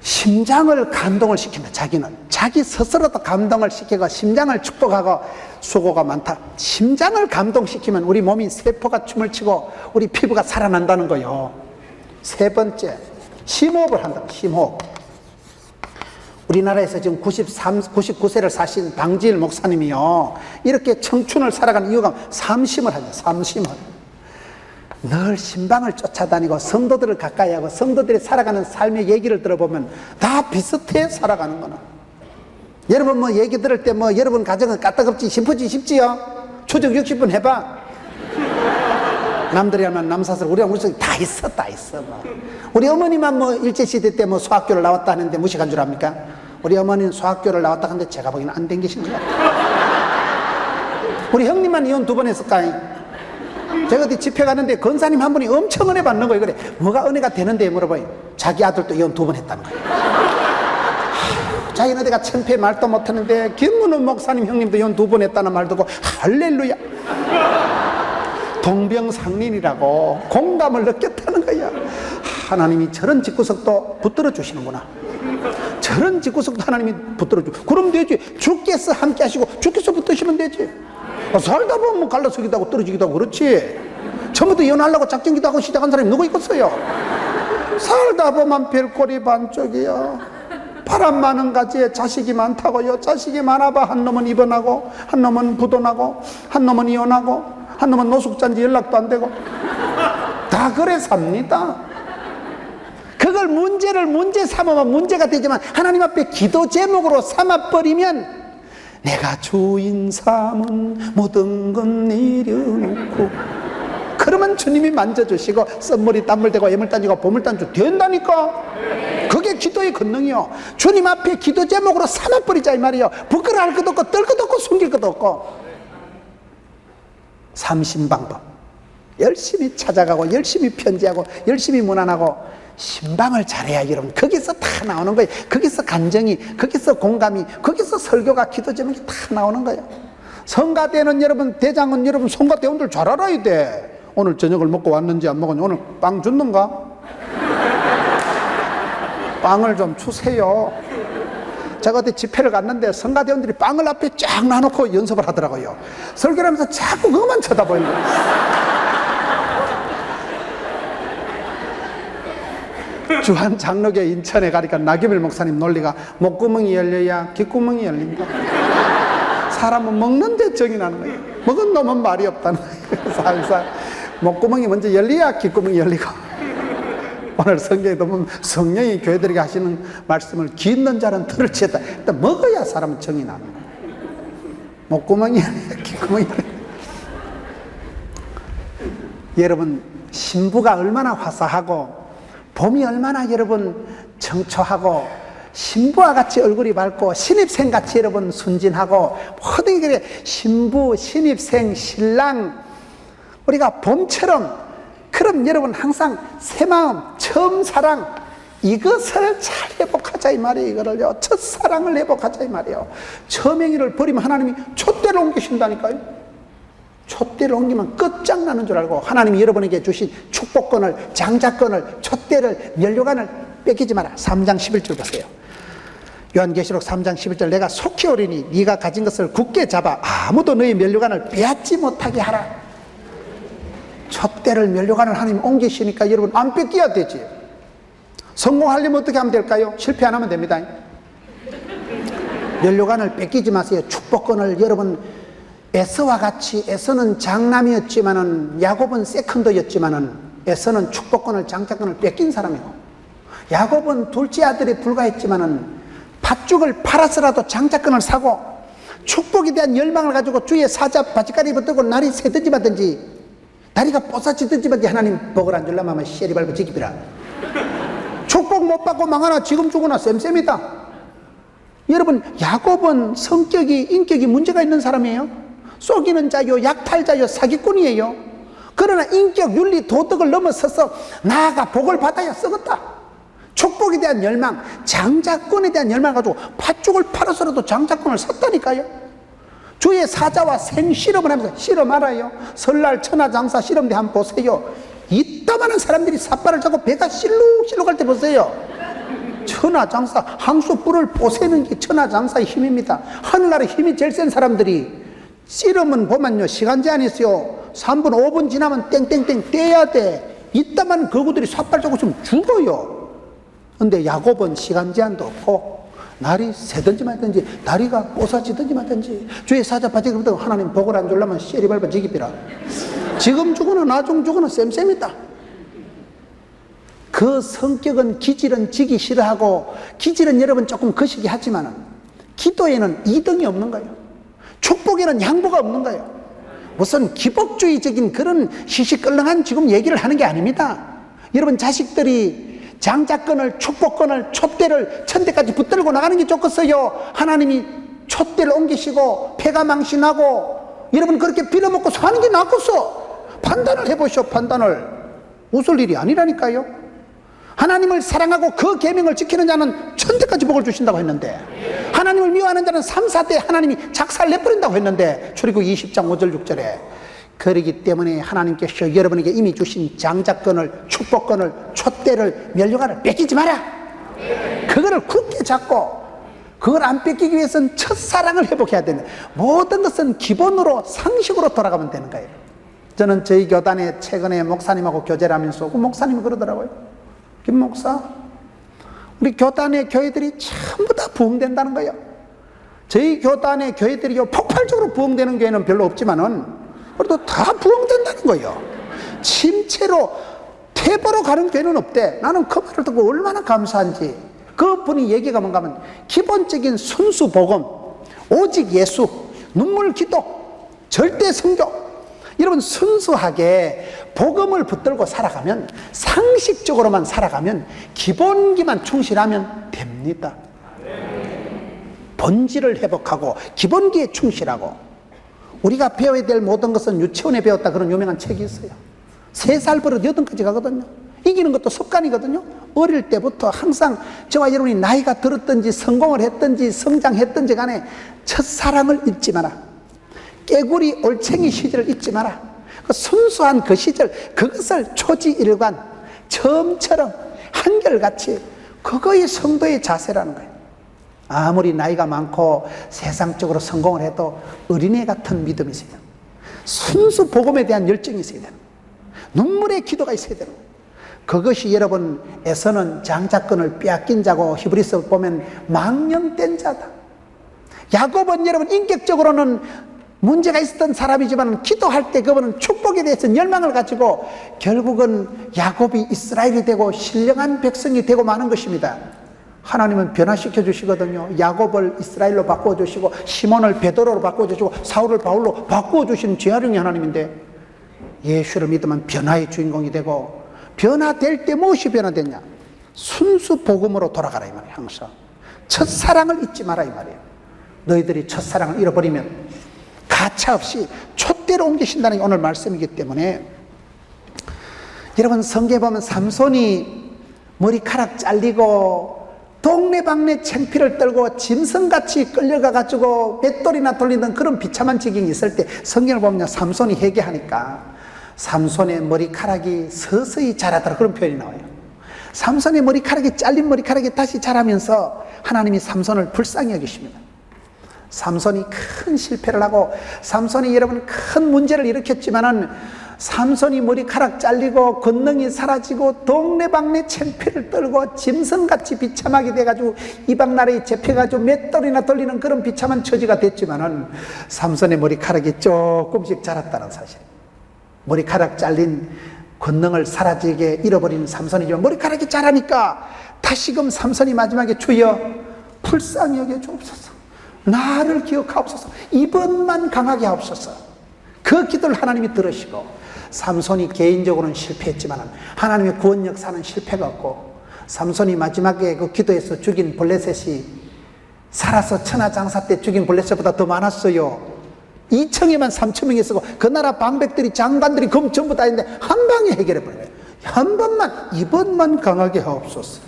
심장을 감동을 시킵니다. 자기는 자기 스스로도 감동을 시키고 심장을 축복하고 수고가 많다. 심장을 감동시키면 우리 몸이 세포가 춤을 추고 우리 피부가 살아난다는 거예요. 세 번째, 심호흡을 한다. 심호흡. 우리나라에서 지금 99세를 사신 방지일 목사님이요, 이렇게 청춘을 살아가는 이유가 삼심을 하죠. 삼심을. 늘 신방을 쫓아다니고 성도들을 가까이 하고 성도들이 살아가는 삶의 얘기를 들어보면 다 비슷해. 살아가는 거는. 여러분 뭐 얘기 들을 때 뭐 여러분 가정은 까딱없지 싶어지 싶지요? 추적 60분 해봐. 남들이 하면 남사슬, 우리가 무슨 다 있어. 뭐. 우리 어머니만 뭐 일제시대 때 뭐 수학교를 나왔다 하는데 무식한 줄 압니까? 우리 어머니는 수학교를 나왔다 하는데 제가 보기에는 안 댕기신 거예요. 우리 형님만 이혼 2번 했을까요? 제가 어디 집회 가는데 권사님 한 분이 엄청 은혜 받는 거예요. 그래, 뭐가 은혜가 되는데 물어봐요. 자기 아들도 이혼 2번 했다는 거예요. 자기는 어디가 천패 말도 못하는데 김문훈 목사님 형님도 이혼 2번 했다는 말 듣고 할렐루야. 동병상련이라고 공감을 느꼈다는 거야. 하나님이 저런 집구석도 붙들어 주시는구나. 저런 집구석도 하나님이 붙들어 주. 그럼 되지. 주께서 함께 하시고 주께서 붙드시면 되지. 살다 보면 뭐 갈라서기도 하고 떨어지기도 하고 그렇지. 처음부터 이혼하려고 작정기도 하고 시작한 사람이 누구 있겠어요? 살다 보면 별꼴이 반쪽이야. 바람 많은 가지에 자식이 많다고요. 자식이 많아봐 한 놈은 입원하고 한 놈은 부도나고 한 놈은 이혼하고 한 놈은 노숙자인지 연락도 안 되고 다 그래 삽니다. 그걸 문제를 문제 삼으면 문제가 되지만 하나님 앞에 기도 제목으로 삼아버리면 내가 주인 삼은 모든 건 내려놓고, 그러면 주님이 만져주시고 썸머리 땀물대고 애물단지고 보물단주 된다니까. 그게 기도의 권능이요. 주님 앞에 기도 제목으로 삼아버리자 이 말이에요. 부끄러워할 것도 없고 떨 것도 없고 숨길 것도 없고. 삼심방법. 열심히 찾아가고 열심히 편지하고 열심히 문안하고 신방을 잘해야 여러분. 거기서 다 나오는 거예요. 거기서 감정이, 거기서 공감이, 거기서 설교가 기도 제목이 다 나오는 거예요. 성가대는 여러분, 대장은 여러분 성가대원들 잘 알아야 돼. 오늘 저녁을 먹고 왔는지 안 먹었는지, 오늘 빵 줬는가? 빵을 좀 주세요. 제가 어디 집회를 갔는데 성가대원들이 빵을 앞에 쫙 놔놓고 연습을 하더라고요. 설교를 하면서 자꾸 그것만 쳐다보는 거예요. 주한 장로교 인천에 가니까 나규밀 목사님 논리가 목구멍이 열려야 귓구멍이 열린다. 사람은 먹는데 정이 나는 거예요. 먹은 놈은 말이 없다는 거예요. 그래서 항상 목구멍이 먼저 열려야 귓구멍이 열리고, 오늘 성경에 보면 성령이 교회들에게 하시는 말씀을 귀 있는 자는 들을 지었다. 일단 먹어야 사람은 정이 나는 거예요. 목구멍이 열려야 귓구멍이 열리고. 여러분, 신부가 얼마나 화사하고 봄이 얼마나 여러분 청초하고 신부와 같이 얼굴이 밝고 신입생같이 여러분 순진하고 모든 게 신부, 신입생, 신랑, 우리가 봄처럼, 그럼 여러분 항상 새 마음, 처음 사랑, 이것을 잘 회복하자 이 말이에요. 이거를요, 첫사랑을 회복하자 이 말이에요. 처명이를 버리면 하나님이 촛대를 옮기신다니까요. 촛대를 옮기면 끝장나는 줄 알고 하나님이 여러분에게 주신 축복권을, 장자권을, 촛대를, 면류관을 뺏기지 마라. 3장 11절 보세요. 요한계시록 3장 11절, 내가 속히 오리니 네가 가진 것을 굳게 잡아 아무도 너희 면류관을 빼앗지 못하게 하라. 촛대를, 면류관을 하나님 옮기시니까 여러분 안 뺏겨야 되지. 성공하려면 어떻게 하면 될까요? 실패 안 하면 됩니다. 면류관을 뺏기지 마세요. 축복권을 여러분, 에서와 같이, 에서는 장남이었지만은 야곱은 세컨더였지만은 에서는 축복권을, 장자권을 뺏긴 사람이고, 야곱은 둘째 아들에 불과했지만은 팥죽을 팔아서라도 장자권을 사고 축복에 대한 열망을 가지고 주의 사자 바지가리 붙들고 날이 새든지 마든지, 다리가 뽀사지든지 마든지 하나님 복을 안 줄라면 아마 씨리 밟아 지키비라. 축복 못 받고 망하나 지금 죽으나 쌤쌤이다. 여러분, 야곱은 성격이, 인격이 문제가 있는 사람이에요. 속이는 자요, 약탈자요, 사기꾼이에요. 그러나 인격, 윤리, 도덕을 넘어서서 나아가 복을 받아야 썩었다. 축복에 대한 열망, 장자권에 대한 열망을 가지고 팥죽을 팔아서라도 장자권을 샀다니까요. 주의 사자와 생실험을 하면서 실험 알아요. 설날 천하장사 실험대 한번 보세요. 이따만한 사람들이 삿발을 잡고 배가 실룩실룩 할 때 보세요. 천하장사, 항소 뿔을 보세는 게 천하장사의 힘입니다. 하늘나라 힘이 제일 센 사람들이 씨름은 보면요, 시간 제한이 있어요. 3분 5분 지나면 땡땡땡 떼야 돼. 이따만 거구들이 삿발 잡고 있으면 죽어요. 근데 야곱은 시간 제한도 없고 날이 새든지 말든지, 다리가 뽀사지든지 말든지, 주의 사자 바지거든 하나님 복을 안 주려면 씨리 밟아 지기비라. 지금 죽으나 나중 죽으나 쌤쌤이다. 그 성격은, 기질은 지기 싫어하고, 기질은 여러분 조금 거시기 하지만은 기도에는 이등이 없는 거예요. 축복에는 양보가 없는 거예요. 무슨 기복주의적인 그런 시시껄렁한 지금 얘기를 하는 게 아닙니다. 여러분 자식들이 장자권을, 축복권을, 촛대를 천대까지 붙들고 나가는 게 좋겠어요? 하나님이 촛대를 옮기시고 폐가 망신하고 여러분 그렇게 빌어먹고 사는 게 낫겠어? 판단을 해보시오. 판단을. 웃을 일이 아니라니까요. 하나님을 사랑하고 그 계명을 지키는 자는 천대까지 복을 주신다고 했는데, 하나님을 미워하는 자는 3, 4대 하나님이 작살 내버린다고 했는데, 출애굽 20장 5절 6절에. 그러기 때문에 하나님께서 여러분에게 이미 주신 장자권을, 축복권을, 촛대를, 면류관을 뺏기지 마라. 그거를 굳게 잡고, 그걸 안 뺏기기 위해서는 첫사랑을 회복해야 되는, 모든 것은 기본으로, 상식으로 돌아가면 되는 거예요. 저는 저희 교단에 최근에 목사님하고 교제를 하면서 그 목사님이 그러더라고요. 김 목사, 우리 교단의 교회들이 전부 다 부흥된다는 거예요. 저희 교단의 교회들이 폭발적으로 부흥되는 교회는 별로 없지만은 그래도 다 부흥된다는 거예요. 침체로 퇴보로 가는 교회는 없대. 나는 그 말을 듣고 얼마나 감사한지. 그분이 얘기가 뭔가 하면 기본적인 순수 복음, 오직 예수, 눈물 기도, 절대 성교. 여러분 순수하게 복음을 붙들고 살아가면, 상식적으로만 살아가면, 기본기만 충실하면 됩니다. 본질을 회복하고 기본기에 충실하고. 우리가 배워야 될 모든 것은 유치원에 배웠다, 그런 유명한 책이 있어요. 3살 버릇 8까지 가거든요. 이기는 것도 습관이거든요. 어릴 때부터 항상 저와 여러분이 나이가 들었든지 성공을 했든지 성장했든지 간에 첫사랑을 잊지 마라. 깨구리 올챙이 시절을 잊지 마라. 그 순수한 그 시절, 그것을 초지일관, 처음처럼 한결같이, 그거의 성도의 자세라는 거예요. 아무리 나이가 많고 세상적으로 성공을 해도 어린애 같은 믿음이 있어야 돼요. 순수 복음에 대한 열정이 있어야 돼요. 눈물의 기도가 있어야 돼요. 그것이 여러분 에서는 장자권을 빼앗긴 자고 히브리서 보면 망령된 자다. 야곱은 여러분 인격적으로는 문제가 있었던 사람이지만 기도할 때 그분은 축복에 대해서 열망을 가지고 결국은 야곱이 이스라엘이 되고 신령한 백성이 되고 마는 것입니다. 하나님은 변화시켜 주시거든요. 야곱을 이스라엘로 바꾸어 주시고 시몬을 베드로로 바꾸어 주시고 사울을 바울로 바꾸어 주시는 재활용이 하나님인데, 예수를 믿으면 변화의 주인공이 되고, 변화될 때 무엇이 변화됐냐? 순수 복음으로 돌아가라 이 말이에요. 항상 첫사랑을 잊지 마라 이 말이에요. 너희들이 첫사랑을 잃어버리면 가차없이 촛대로 옮기신다는 게 오늘 말씀이기 때문에, 여러분 성경에 보면 삼손이 머리카락 잘리고 동네방네 창피를 떨고 짐승같이 끌려가가지고 맷돌이나 돌리는 그런 비참한 지경이 있을 때 성경을 보면 삼손이 회개하니까 삼손의 머리카락이 서서히 자라더라, 그런 표현이 나와요. 삼손의 머리카락이, 잘린 머리카락이 다시 자라면서 하나님이 삼손을 불쌍히 여기십니다. 삼손이 큰 실패를 하고 삼손이 여러분 큰 문제를 일으켰지만은, 삼손이 머리카락 잘리고 권능이 사라지고 동네방네 창피를 떨고 짐승같이 비참하게 돼가지고 이방 나라에 잡혀가지고 맷돌이나 돌리는 그런 비참한 처지가 됐지만은, 삼손의 머리카락이 조금씩 자랐다는 사실. 머리카락 잘린 권능을 사라지게 잃어버린 삼손이지만 머리카락이 자라니까 다시금 삼손이 마지막에 주여 불쌍히 여겨 주옵소서, 나를 기억하옵소서, 이번만 강하게 하옵소서. 그 기도를 하나님이 들으시고, 삼손이 개인적으로는 실패했지만 하나님의 구원 역사는 실패가 없고, 삼손이 마지막에 그 기도에서 죽인 블레셋이 살아서 천하장사 때 죽인 블레셋보다 더 많았어요. 2층에만 3,000명이 있었고 그 나라 방백들이 장관들이 검 전부 다 있는데 한 방에 해결해버려요. 한 번만, 이번만 강하게 하옵소서.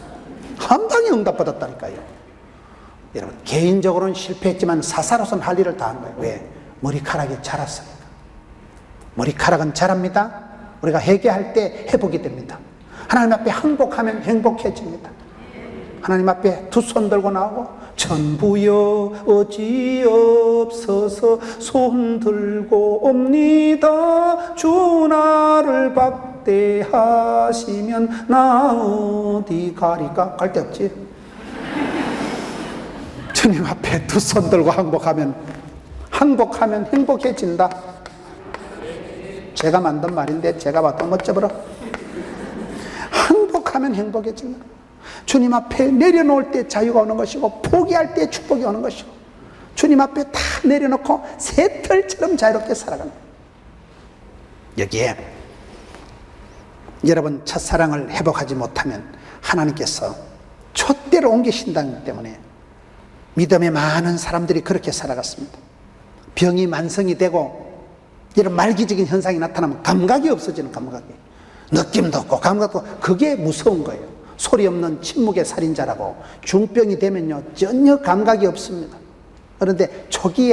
한 방에 응답받았다니까요. 여러분 개인적으로는 실패했지만 사사로서는 할 일을 다 한 거예요. 왜? 머리카락이 자랐으니까. 머리카락은 자랍니다. 우리가 회개할 때 회복이 됩니다. 하나님 앞에 항복하면 행복해집니다. 하나님 앞에 두 손 들고 나오고, 천부여 어찌없어서 손 들고 옵니다. 주 나를 박대하시면 나 어디 가리까? 갈 데 없지. 주님 앞에 두 손 들고 항복하면 행복해진다. 제가 만든 말인데 제가 봐도 멋져버려. 항복하면 행복해진다. 주님 앞에 내려놓을 때 자유가 오는 것이고, 포기할 때 축복이 오는 것이고, 주님 앞에 다 내려놓고 새털처럼 자유롭게 살아가는 거예요. 여기에 여러분 첫사랑을 회복하지 못하면 하나님께서 촛대로 옮기신다기 때문에 믿음의 많은 사람들이 그렇게 살아갔습니다. 병이 만성이 되고 이런 말기적인 현상이 나타나면 감각이 없어지는, 감각이, 느낌도 없고 감각도 없고, 그게 무서운 거예요. 소리 없는 침묵의 살인자라고. 중병이 되면요 전혀 감각이 없습니다. 그런데 초기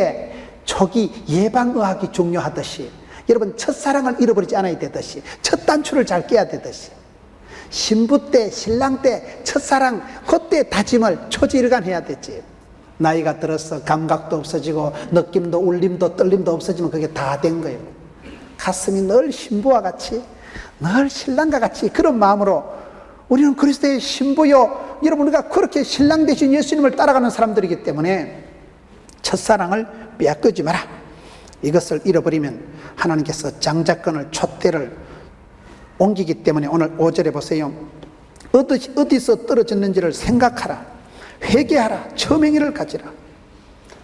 예방의학이 중요하듯이, 여러분 첫사랑을 잃어버리지 않아야 되듯이, 첫 단추를 잘 깨야 되듯이, 신부 때 신랑 때 첫사랑 그때 다짐을 초지일관 해야 되지. 나이가 들어서 감각도 없어지고 느낌도 울림도 떨림도 없어지면 그게 다 된 거예요. 가슴이 늘 신부와 같이, 늘 신랑과 같이 그런 마음으로, 우리는 그리스도의 신부요, 여러분 우리가 그렇게 신랑 되신 예수님을 따라가는 사람들이기 때문에 첫사랑을 빼앗기지 마라. 이것을 잃어버리면 하나님께서 장자권을, 촛대를 옮기기 때문에 오늘 5절에 보세요. 어디서 떨어졌는지를 생각하라. 회개하라. 처명의를 가지라.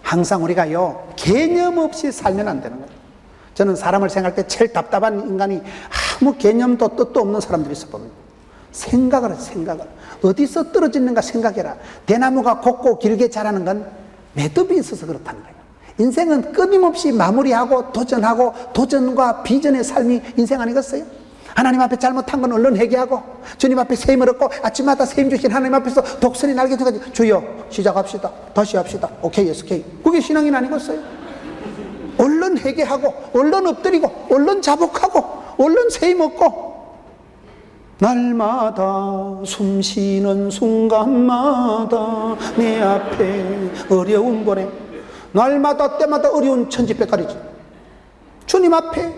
항상 우리가요 개념 없이 살면 안 되는 거예요. 저는 사람을 생각할 때 제일 답답한 인간이 아무 개념도 뜻도 없는 사람들이 있어 봅니다. 생각을 해, 생각을. 어디서 떨어지는가 생각해라. 대나무가 곱고 길게 자라는 건 매듭이 있어서 그렇다는 거예요. 인생은 끊임없이 마무리하고 도전하고, 도전과 비전의 삶이 인생 아니겠어요? 하나님 앞에 잘못한 건 얼른 회개하고, 주님 앞에 세임을 얻고, 아침마다 세임 주신 하나님 앞에서 독수리 날개 쳐가지고 주여 시작합시다, 다시 합시다, 오케이 예스 오케이. 그게 신앙이 아니겠어요? 얼른 회개하고, 얼른 엎드리고, 얼른 자복하고, 얼른 세임 얻고, 날마다 숨 쉬는 순간마다 내 앞에 어려운 보내. 날마다 때마다 어려운 천지백갈이지. 주님 앞에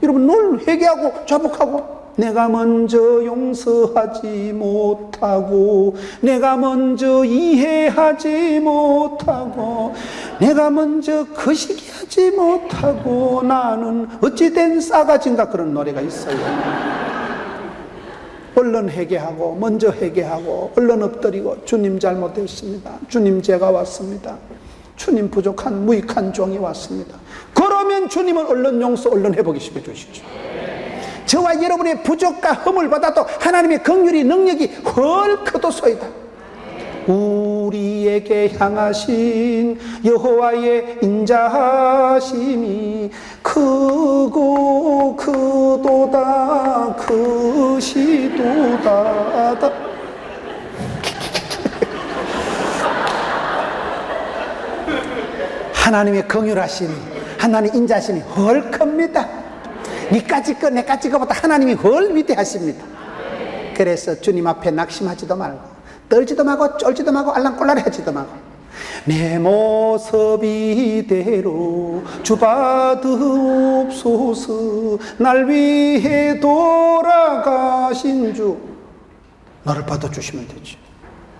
여러분 늘 회개하고 자복하고, 내가 먼저 용서하지 못하고, 내가 먼저 이해하지 못하고, 내가 먼저 거시기하지 못하고, 나는 어찌된 싸가지인가, 그런 노래가 있어요. 얼른 회개하고, 먼저 회개하고, 얼른 엎드리고, 주님 잘못했습니다. 주님 죄가 왔습니다. 주님 부족한 무익한 종이 왔습니다. 그러면 주님은 얼른 용서, 얼른 회복이 시켜주시죠. 저와 여러분의 부족과 허물 받아도 하나님의 긍휼이 능력이 헐크도 소이다. 우리에게 향하신 여호와의 인자하심이 크고 크도다 크시도다. 하나님의 긍휼하심이, 하나님의 인자하심이 헐크입니다. 니까지 거 내까지 거보다 하나님이 훨 위대하십니다. 그래서 주님 앞에 낙심하지도 말고, 떨지도 말고, 쫄지도 말고, 알랑꼴랑하지도 하지도 말고, 내 모습 이대로 주받으옵소서. 날 위해 돌아가신 주, 너를 받아주시면 되지.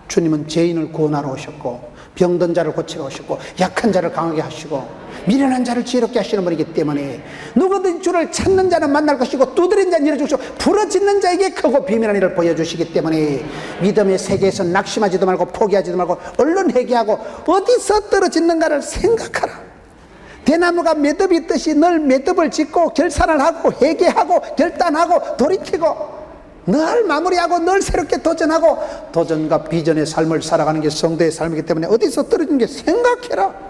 주님은 죄인을 구원하러 오셨고, 병든 자를 고치러 오셨고, 약한 자를 강하게 하시고, 미련한 자를 지혜롭게 하시는 분이기 때문에 누구든 주를 찾는 자는 만날 것이고, 두드린 자는 열어주시고, 부러짓는 자에게 크고 비밀한 일을 보여주시기 때문에 믿음의 세계에서 낙심하지도 말고 포기하지도 말고 얼른 회개하고, 어디서 떨어지는가를 생각하라. 대나무가 매듭이 있듯이 늘 매듭을 짓고 결산을 하고 회개하고 결단하고 돌이키고 늘 마무리하고 늘 새롭게 도전하고, 도전과 비전의 삶을 살아가는 게 성도의 삶이기 때문에 어디서 떨어지는 게 생각해라.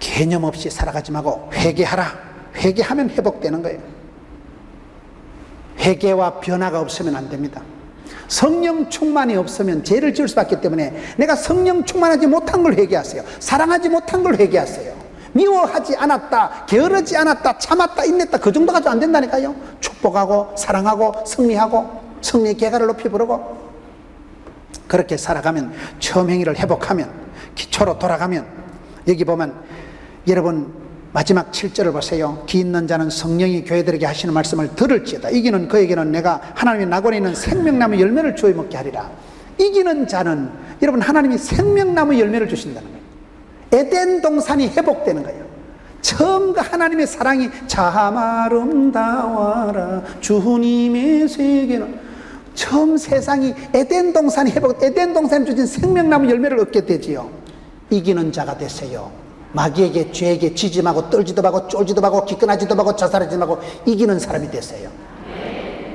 개념 없이 살아가지 말고 회개하라. 회개하면 회복되는 거예요. 회개와 변화가 없으면 안 됩니다. 성령 충만이 없으면 죄를 지을 수밖에 없기 때문에 내가 성령 충만하지 못한 걸 회개하세요. 사랑하지 못한 걸 회개하세요. 미워하지 않았다, 게으르지 않았다, 참았다, 인냈다, 그 정도 가지고 안 된다니까요. 축복하고 사랑하고 승리하고 승리의 계가를 높이 부르고, 그렇게 살아가면, 처음 행위를 회복하면, 기초로 돌아가면, 여기 보면 여러분 마지막 7절을 보세요. 기 있는 자는 성령이 교회들에게 하시는 말씀을 들을지어다. 이기는 그에게는 내가 하나님의 낙원에 있는 생명나무 열매를 주어 먹게 하리라. 이기는 자는, 여러분, 하나님이 생명나무 열매를 주신다는 거예요. 에덴 동산이 회복되는 거예요. 처음과 하나님의 사랑이 참 아름다워라 주님의 세계는, 처음 세상이 에덴 동산이 회복, 에덴 동산이 주신 생명나무 열매를 얻게 되지요. 이기는 자가 되세요. 마귀에게, 죄에게 지지 말고, 떨지도 말고, 쫄지도 말고, 기끈하지도 말고, 자살하지도 말고, 이기는 사람이 되세요.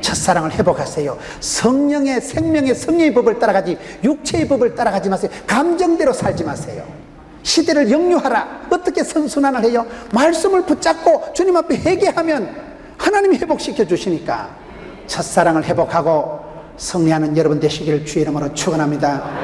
첫사랑을 회복하세요. 성령의, 생명의, 성령의 법을 따라가지 육체의 법을 따라가지 마세요. 감정대로 살지 마세요. 시대를 역류하라. 어떻게 선순환을 해요? 말씀을 붙잡고 주님 앞에 회개하면 하나님이 회복시켜 주시니까, 첫사랑을 회복하고 승리하는 여러분 되시기를 주의 이름으로 축원합니다.